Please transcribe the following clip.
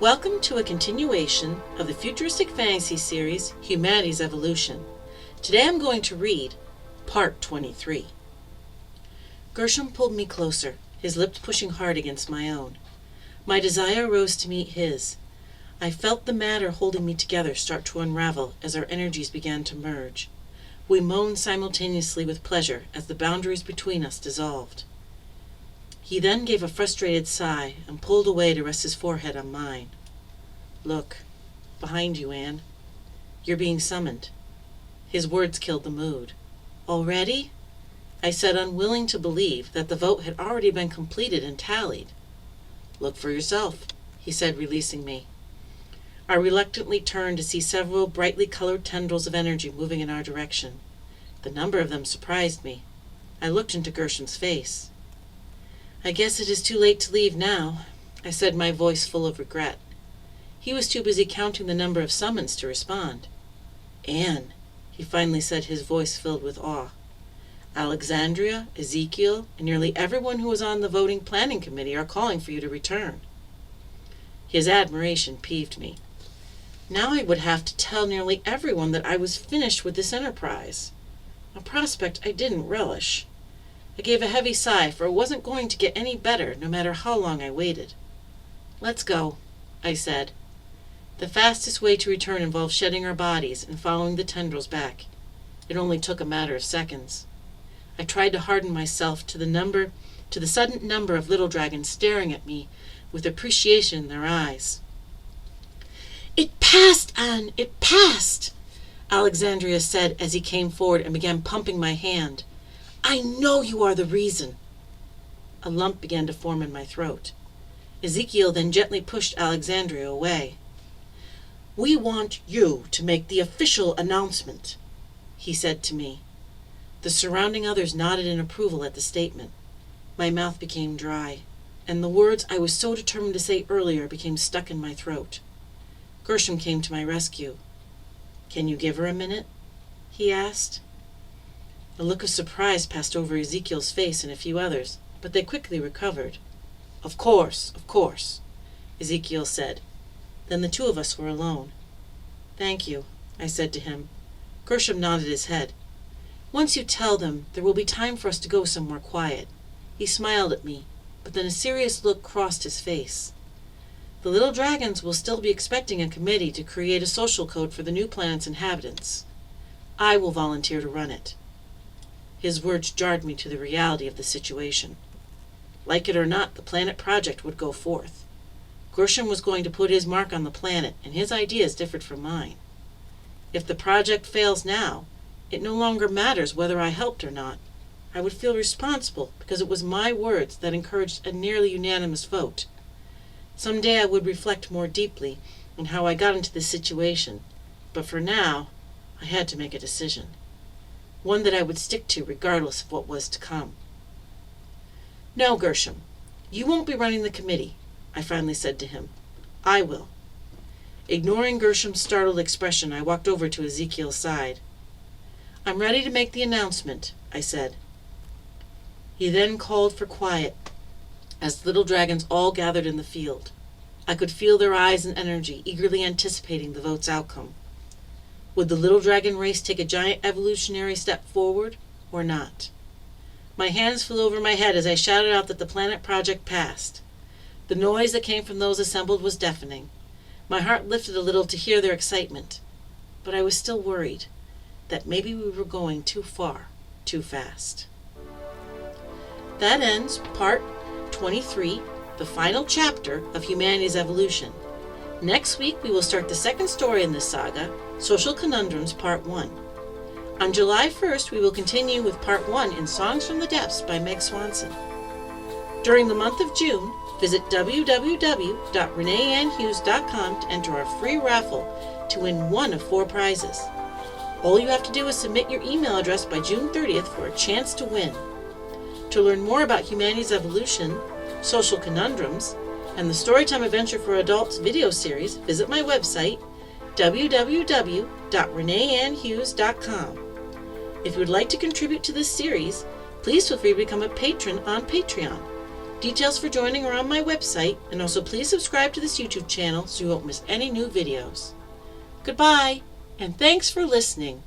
Welcome to a continuation of the futuristic fantasy series, Humanity's Evolution. Today I'm going to read Part 23. Gershom pulled me closer, his lips pushing hard against my own. My desire rose to meet his. I felt the matter holding me together start to unravel as our energies began to merge. We moaned simultaneously with pleasure as the boundaries between us dissolved. He then gave a frustrated sigh and pulled away to rest his forehead on mine. "Look, behind you, Anne. You're being summoned." His words killed the mood. "Already?" I said, unwilling to believe that the vote had already been completed and tallied. "Look for yourself," he said, releasing me. I reluctantly turned to see several brightly colored tendrils of energy moving in our direction. The number of them surprised me. I looked into Gershom's face. "I guess it is too late to leave now," I said, my voice full of regret. He was too busy counting the number of summons to respond. "Anne," he finally said, his voice filled with awe. "Alexandria, Ezekiel, and nearly everyone who was on the voting planning committee are calling for you to return." His admiration peeved me. Now I would have to tell nearly everyone that I was finished with this enterprise, a prospect I didn't relish. I gave a heavy sigh, for it wasn't going to get any better, no matter how long I waited. "Let's go," I said. The fastest way to return involved shedding our bodies and following the tendrils back. It only took a matter of seconds. I tried to harden myself to the sudden number of little dragons staring at me with appreciation in their eyes. "It passed, Anne! It passed!" Alexandria said as he came forward and began pumping my hand. "I know you are the reason." A lump began to form in my throat. Ezekiel then gently pushed Alexandria away. "We want you to make the official announcement," he said to me. The surrounding others nodded in approval at the statement. My mouth became dry, and the words I was so determined to say earlier became stuck in my throat. Gershom came to my rescue. "Can you give her a minute?" he asked. A look of surprise passed over Ezekiel's face and a few others, but they quickly recovered. Of course," Ezekiel said. Then the two of us were alone. "Thank you," I said to him. Gershom nodded his head. "Once you tell them, there will be time for us to go somewhere quiet." He smiled at me, but then a serious look crossed his face. "The little dragons will still be expecting a committee to create a social code for the new planet's inhabitants. I will volunteer to run it." His words jarred me to the reality of the situation. Like it or not, the planet project would go forth. Gershom was going to put his mark on the planet, and his ideas differed from mine. If the project fails now, it no longer matters whether I helped or not. I would feel responsible because it was my words that encouraged a nearly unanimous vote. Someday I would reflect more deeply on how I got into this situation, but for now, I had to make a decision. One that I would stick to regardless of what was to come. "No, Gershom, you won't be running the committee," I finally said to him. "I will." Ignoring Gershom's startled expression, I walked over to Ezekiel's side. "I'm ready to make the announcement," I said. He then called for quiet as the little dragons all gathered in the field. I could feel their eyes and energy, eagerly anticipating the vote's outcome. Would the little dragon race take a giant evolutionary step forward, or not? My hands flew over my head as I shouted out that the planet project passed. The noise that came from those assembled was deafening. My heart lifted a little to hear their excitement, but I was still worried that maybe we were going too far, too fast. That ends Part 23, the final chapter of Humanity's Evolution. Next week we will start the second story in this saga, Social Conundrums Part 1. On July 1st we will continue with Part 1 in Songs from the Depths by Meg Swanson. During the month of June, visit www.reneeannhughes.com to enter our free raffle to win one of 4 prizes. All you have to do is submit your email address by June 30th for a chance to win. To learn more about Humanity's Evolution, Social Conundrums, and the Storytime Adventure for Adults video series, visit my website, www.reneeannhughes.com. If you would like to contribute to this series, please feel free to become a patron on Patreon. Details for joining are on my website, and also please subscribe to this YouTube channel so you won't miss any new videos. Goodbye, and thanks for listening.